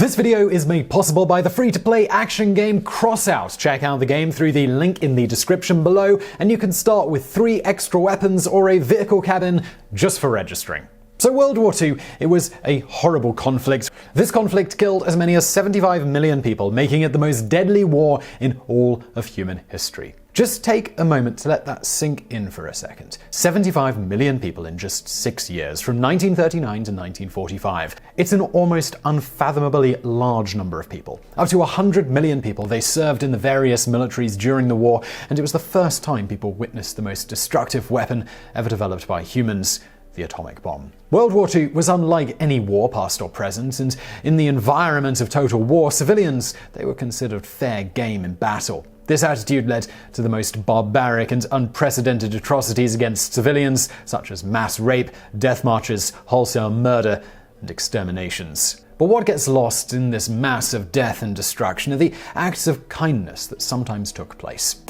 This video is made possible by the free-to-play action game Crossout. Check out the game through the link in the description below, and you can start with 3 extra weapons or a vehicle cabin just for registering. So World War II, it was a horrible conflict. This conflict killed as many as 75 million people, making it the most deadly war in all of human history. Just take a moment to let that sink in for a second. 75 million people in just 6 years, from 1939 to 1945. It's an almost unfathomably large number of people. Up to 100 million people, they served in the various militaries during the war, and it was the first time people witnessed the most destructive weapon ever developed by humans: the atomic bomb. World War II was unlike any war, past or present, and in the environment of total war, civilians, they were considered fair game in battle. This attitude led to the most barbaric and unprecedented atrocities against civilians, such as mass rape, death marches, wholesale murder, and exterminations. But what gets lost in this mass of death and destruction are the acts of kindness that sometimes took place.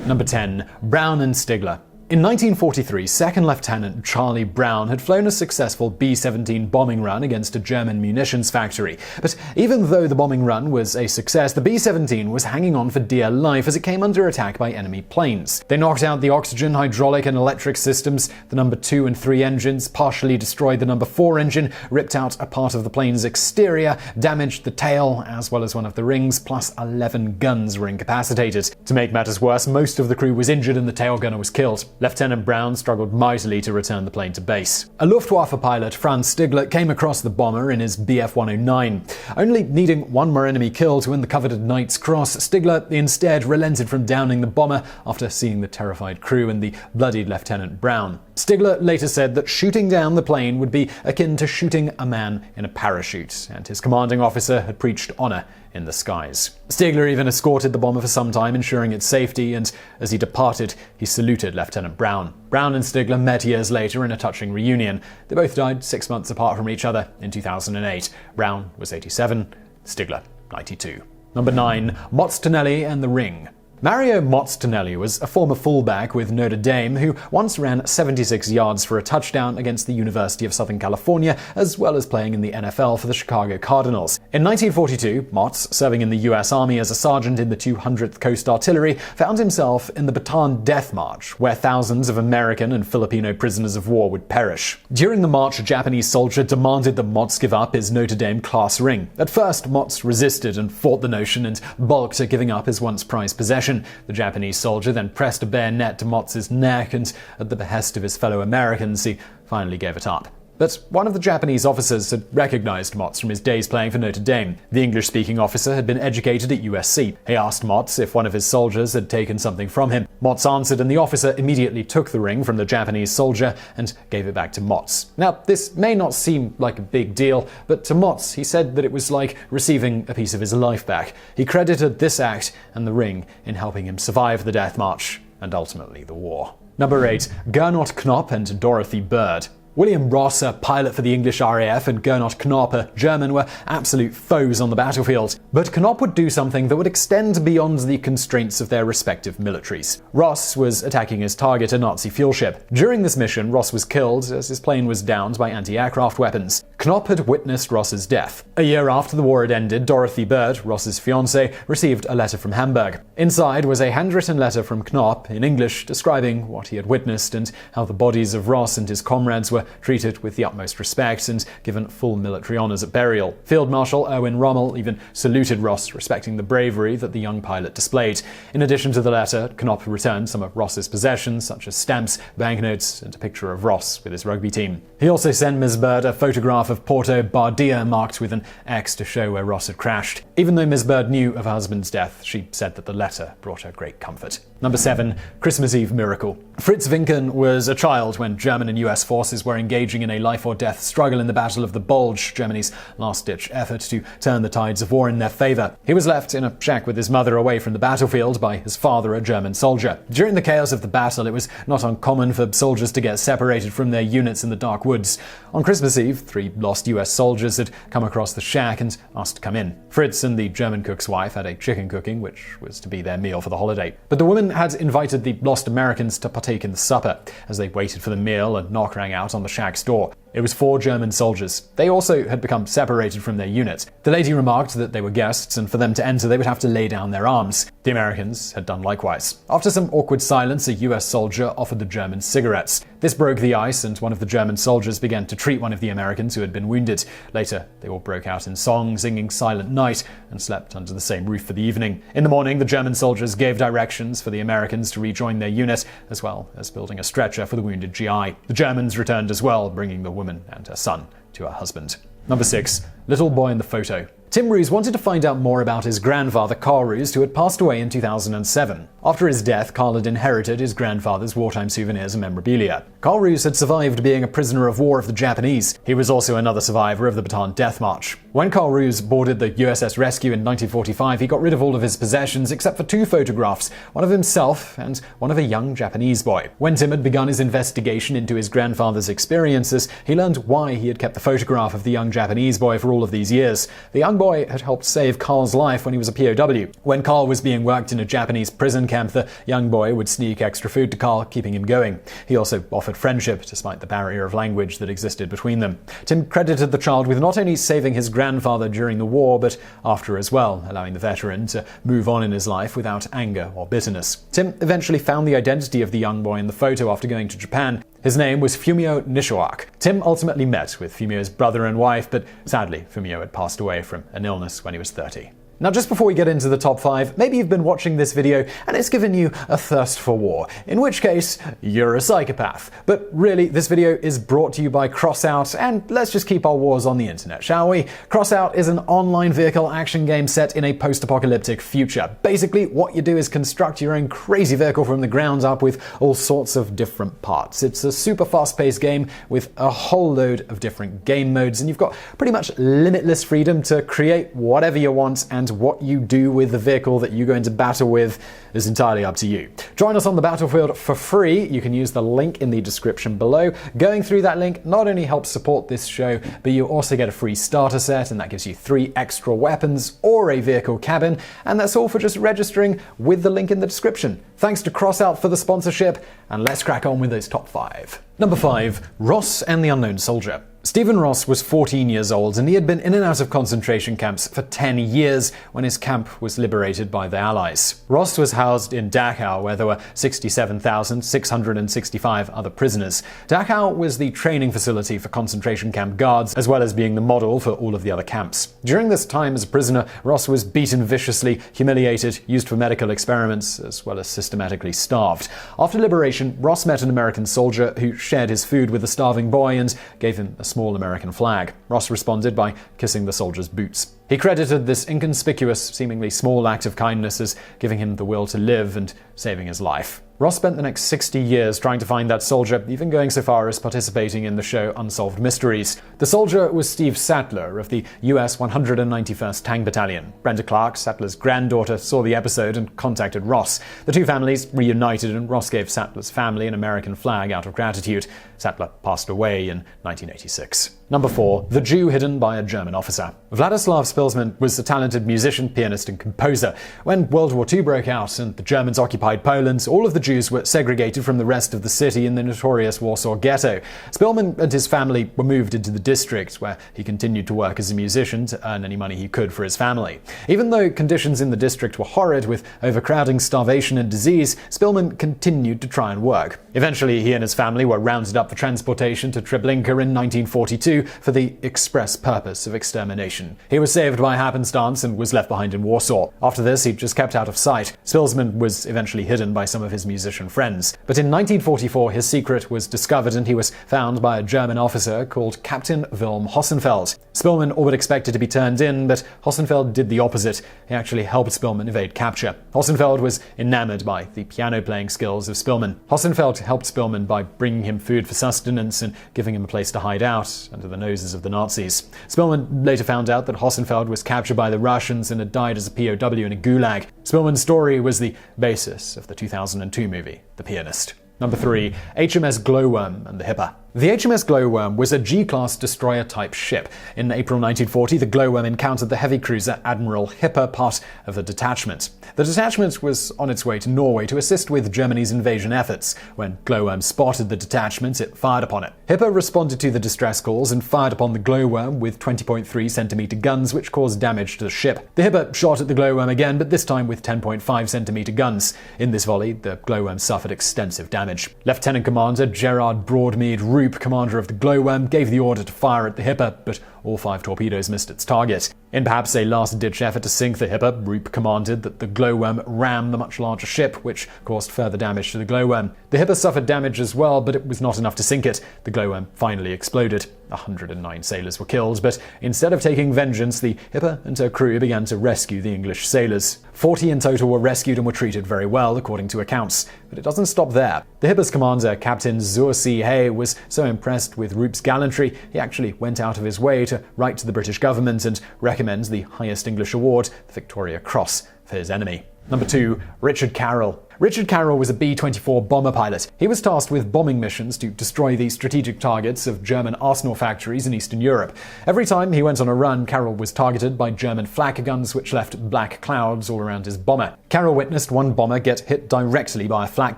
Number 10. Brown and Stigler. In 1943, Second Lieutenant Charlie Brown had flown a successful B-17 bombing run against a German munitions factory. But even though the bombing run was a success, the B-17 was hanging on for dear life as it came under attack by enemy planes. They knocked out the oxygen, hydraulic, and electric systems, the number 2 and 3 engines, partially destroyed the number 4 engine, ripped out a part of the plane's exterior, damaged the tail, as well as one of the rings, plus 11 guns were incapacitated. To make matters worse, most of the crew was injured and the tail gunner was killed. Lieutenant Brown struggled mightily to return the plane to base. A Luftwaffe pilot, Franz Stigler, came across the bomber in his Bf-109. Only needing one more enemy kill to win the coveted Knight's Cross, Stigler instead relented from downing the bomber after seeing the terrified crew and the bloodied Lieutenant Brown. Stigler later said that shooting down the plane would be akin to shooting a man in a parachute, and his commanding officer had preached honor in the skies. Stigler even escorted the bomber for some time, ensuring its safety, and as he departed, he saluted Lieutenant Brown. Brown and Stigler met years later in a touching reunion. They both died 6 months apart from each other in 2008. Brown was 87, Stigler 92. Number 9. Motts, Tonelli and the Ring. Mario Motts Tonelli was a former fullback with Notre Dame who once ran 76 yards for a touchdown against the University of Southern California, as well as playing in the NFL for the Chicago Cardinals. In 1942, Motts, serving in the U.S. Army as a sergeant in the 200th Coast Artillery, found himself in the Bataan Death March, where thousands of American and Filipino prisoners of war would perish. During the march, a Japanese soldier demanded that Motts give up his Notre Dame class ring. At first, Motts resisted and fought the notion and balked at giving up his once prized possession. The Japanese soldier then pressed a bayonet to Motts' neck, and at the behest of his fellow Americans, he finally gave it up. But one of the Japanese officers had recognized Motts from his days playing for Notre Dame. The English-speaking officer had been educated at USC. He asked Motts if one of his soldiers had taken something from him. Motts answered, and the officer immediately took the ring from the Japanese soldier and gave it back to Motts. Now, this may not seem like a big deal, but to Motts, he said that it was like receiving a piece of his life back. He credited this act and the ring in helping him survive the death march and ultimately the war. Number 8. Gernot, Knop and Dorothy Bird. William Ross, a pilot for the English RAF, and Gernot Knop, a German, were absolute foes on the battlefield. But Knop would do something that would extend beyond the constraints of their respective militaries. Ross was attacking his target, a Nazi fuel ship. During this mission, Ross was killed as his plane was downed by anti-aircraft weapons. Knop had witnessed Ross's death. A year after the war had ended, Dorothy Bird, Ross's fiancée, received a letter from Hamburg. Inside was a handwritten letter from Knop in English describing what he had witnessed and how the bodies of Ross and his comrades were treated with the utmost respect and given full military honors at burial. Field Marshal Erwin Rommel even saluted Ross, respecting the bravery that the young pilot displayed. In addition to the letter, Knop returned some of Ross's possessions, such as stamps, banknotes, and a picture of Ross with his rugby team. He also sent Ms. Bird a photograph of Porto Bardia marked with an X to show where Ross had crashed. Even though Ms. Bird knew of her husband's death, she said that the letter brought her great comfort. Number 7. Christmas Eve Miracle. Fritz Winken was a child when German and US forces were engaging in a life-or-death struggle in the Battle of the Bulge, Germany's last-ditch effort to turn the tides of war in their favor. He was left in a shack with his mother away from the battlefield by his father, a German soldier. During the chaos of the battle, it was not uncommon for soldiers to get separated from their units in the dark woods. On Christmas Eve, 3 lost US soldiers had come across the shack and asked to come in. Fritz and the German cook's wife had a chicken cooking, which was to be their meal for the holiday. But the woman had invited the lost Americans to partake in the supper. As they waited for the meal, a knock rang out on the shack's door. It was 4 German soldiers. They also had become separated from their unit. The lady remarked that they were guests, and for them to enter they would have to lay down their arms. The Americans had done likewise. After some awkward silence, a US soldier offered the Germans cigarettes. This broke the ice, and one of the German soldiers began to treat one of the Americans who had been wounded. Later, they all broke out in song, singing Silent Night, and slept under the same roof for the evening. In the morning, the German soldiers gave directions for the Americans to rejoin their unit, as well as building a stretcher for the wounded GI. The Germans returned as well, bringing the woman and her son to her husband. Number 6. Little boy in the photo. Tim Roos wanted to find out more about his grandfather, Carl Roos, who had passed away in 2007. After his death, Carl had inherited his grandfather's wartime souvenirs and memorabilia. Carl Roos had survived being a prisoner of war of the Japanese. He was also another survivor of the Bataan Death March. When Carl Roos boarded the USS Rescue in 1945, he got rid of all of his possessions except for 2 photographs, one of himself and one of a young Japanese boy. When Tim had begun his investigation into his grandfather's experiences, he learned why he had kept the photograph of the young Japanese boy for all of these years. The young boy had helped save Carl's life when he was a POW. When Carl was being worked in a Japanese prison camp, the young boy would sneak extra food to Carl, keeping him going. He also offered friendship, despite the barrier of language that existed between them. Tim credited the child with not only saving his grandfather during the war, but after as well, allowing the veteran to move on in his life without anger or bitterness. Tim eventually found the identity of the young boy in the photo after going to Japan. His name was Fumio Nishioak. Tim ultimately met with Fumio's brother and wife, but sadly, Fumio had passed away from an illness when he was 30. Now, just before we get into the top 5, maybe you've been watching this video and it's given you a thirst for war, in which case, you're a psychopath. But really, this video is brought to you by Crossout, and let's just keep our wars on the internet, shall we? Crossout is an online vehicle action game set in a post-apocalyptic future. Basically, what you do is construct your own crazy vehicle from the ground up with all sorts of different parts. It's a super fast-paced game with a whole load of different game modes, and you've got pretty much limitless freedom to create whatever you want, and what you do with the vehicle that you go into battle with is entirely up to you. Join us on the battlefield for free. You can use the link in the description below. Going through that link not only helps support this show, but you also get a free starter set, and that gives you 3 extra weapons or a vehicle cabin, and that's all for just registering with the link in the description. Thanks to Crossout for the sponsorship, and let's crack on with those top 5. Number 5. Ross and the Unknown Soldier. Stephen Ross was 14 years old, and he had been in and out of concentration camps for 10 years when his camp was liberated by the Allies. Ross was housed in Dachau, where there were 67,665 other prisoners. Dachau was the training facility for concentration camp guards, as well as being the model for all of the other camps. During this time as a prisoner, Ross was beaten viciously, humiliated, used for medical experiments, as well as systematically starved. After liberation, Ross met an American soldier who shared his food with a starving boy and gave him a small American flag. Ross responded by kissing the soldier's boots. He credited this inconspicuous, seemingly small act of kindness as giving him the will to live and saving his life. Ross spent the next 60 years trying to find that soldier, even going so far as participating in the show Unsolved Mysteries. The soldier was Steve Sattler of the US 191st Tank Battalion. Brenda Clark, Sattler's granddaughter, saw the episode and contacted Ross. The two families reunited, and Ross gave Sattler's family an American flag out of gratitude. Sattler passed away in 1986. Number 4. The Jew Hidden by a German Officer. Vladislav Spilsman was a talented musician, pianist, and composer. When World War II broke out and the Germans occupied Poland, all of the Jews were segregated from the rest of the city in the notorious Warsaw Ghetto. Spilsman and his family were moved into the district, where he continued to work as a musician to earn any money he could for his family. Even though conditions in the district were horrid, with overcrowding, starvation, and disease, Spilsman continued to try and work. Eventually, he and his family were rounded up for transportation to Treblinka in 1942 for the express purpose of extermination. He was saved by happenstance and was left behind in Warsaw. After this, he just kept out of sight. Spilsman was eventually hidden by some of his musician friends. But in 1944, his secret was discovered, and he was found by a German officer called Captain Wilhelm Hossenfeld. Spilsman all but expected to be turned in, but Hossenfeld did the opposite. He actually helped Spilsman evade capture. Hossenfeld was enamored by the piano-playing skills of Spilsman. Hossenfeld helped Spilsman by bringing him food for sustenance and giving him a place to hide out under the noses of the Nazis. Spilsman later found out that Hossenfeld was captured by the Russians and had died as a POW in a gulag. Spilsman's story was the basis of the 2002 movie, The Pianist. Number 3. HMS Glowworm and the Hipper. The HMS Glowworm was a G-class destroyer-type ship. In April 1940, the Glowworm encountered the heavy cruiser Admiral Hipper, part of the detachment. The detachment was on its way to Norway to assist with Germany's invasion efforts. When Glowworm spotted the detachment, it fired upon it. Hipper responded to the distress calls and fired upon the Glowworm with 20.3 centimeter guns, which caused damage to the ship. The Hipper shot at the Glowworm again, but this time with 10.5 centimeter guns. In this volley, the Glowworm suffered extensive damage. Lieutenant Commander Gerard Broadmead, commander of the Glowworm, gave the order to fire at the Hipper, but all 5 torpedoes missed its target. In perhaps a last-ditch effort to sink the Hipper, Roop commanded that the Glowworm ram the much larger ship, which caused further damage to the Glowworm. The Hipper suffered damage as well, but it was not enough to sink it. The Glowworm finally exploded. 109 sailors were killed, but instead of taking vengeance, the Hipper and her crew began to rescue the English sailors. 40 in total were rescued and were treated very well, according to accounts. But it doesn't stop there. The Hipper's commander, Captain Zur-C. Hay, was so impressed with Roop's gallantry, he actually went out of his way to write to the British government and recommend the highest English award, the Victoria Cross, for his enemy. Number 2. Richard Carroll. Richard Carroll was a B-24 bomber pilot. He was tasked with bombing missions to destroy the strategic targets of German arsenal factories in Eastern Europe. Every time he went on a run, Carroll was targeted by German flak guns, which left black clouds all around his bomber. Carroll witnessed one bomber get hit directly by a flak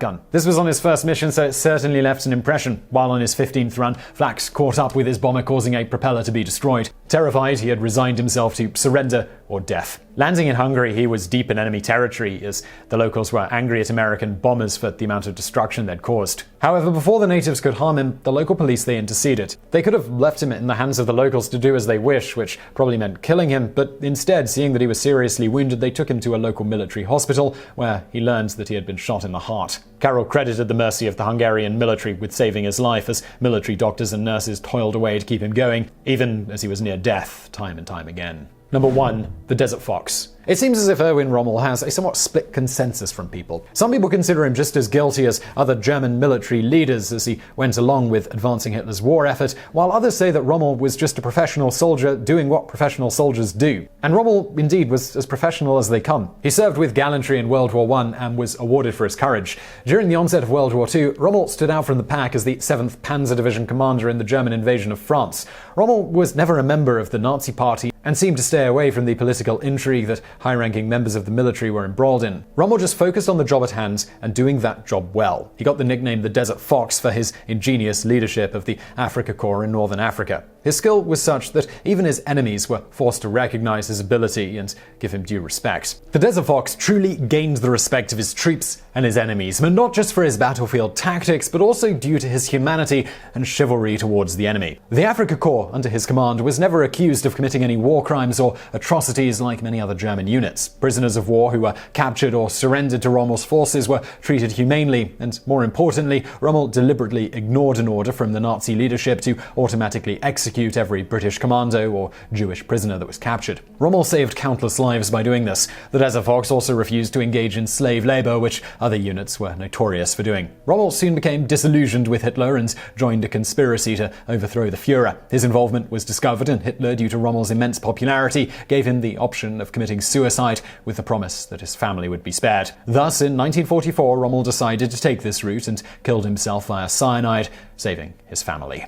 gun. This was on his first mission, so it certainly left an impression. While on his 15th run, flaks caught up with his bomber, causing a propeller to be destroyed. Terrified, he had resigned himself to surrender or death. Landing in Hungary, he was deep in enemy territory, as the locals were angry at American bombers for the amount of destruction they'd caused. However, before the natives could harm him, the local police, they interceded. They could have left him in the hands of the locals to do as they wish, which probably meant killing him, but instead, seeing that he was seriously wounded, they took him to a local military hospital, where he learned that he had been shot in the heart. Carroll credited the mercy of the Hungarian military with saving his life, as military doctors and nurses toiled away to keep him going, even as he was near death, time and time again. Number 1. The Desert Fox. It seems as if Erwin Rommel has a somewhat split consensus from people. Some people consider him just as guilty as other German military leaders as he went along with advancing Hitler's war effort, while others say that Rommel was just a professional soldier doing what professional soldiers do. And Rommel, indeed, was as professional as they come. He served with gallantry in World War I and was awarded for his courage. During the onset of World War II, Rommel stood out from the pack as the 7th Panzer Division commander in the German invasion of France. Rommel was never a member of the Nazi Party and seemed to stay away from the political intrigue that high-ranking members of the military were embroiled in. Rommel just focused on the job at hand and doing that job well. He got the nickname the Desert Fox for his ingenious leadership of the Afrika Korps in northern Africa. His skill was such that even his enemies were forced to recognize his ability and give him due respect. The Desert Fox truly gained the respect of his troops and his enemies, but not just for his battlefield tactics, but also due to his humanity and chivalry towards the enemy. The Afrika Korps, under his command, was never accused of committing any war crimes or atrocities like many other German units. Prisoners of war who were captured or surrendered to Rommel's forces were treated humanely, and more importantly, Rommel deliberately ignored an order from the Nazi leadership to automatically execute every British commando or Jewish prisoner that was captured. Rommel saved countless lives by doing this. The Desert Fox also refused to engage in slave labor, which other units were notorious for doing. Rommel soon became disillusioned with Hitler and joined a conspiracy to overthrow the Führer. His involvement was discovered, and Hitler, due to Rommel's immense popularity, gave him the option of committing suicide with the promise that his family would be spared. Thus, in 1944, Rommel decided to take this route and killed himself via cyanide, saving his family.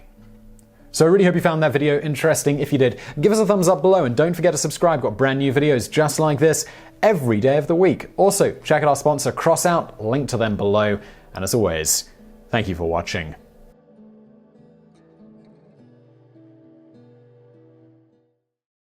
So I really hope you found that video interesting. If you did, give us a thumbs up below and don't forget to subscribe. Got brand new videos just like this every day of the week. Also, check out our sponsor Crossout, link to them below. And as always, thank you for watching.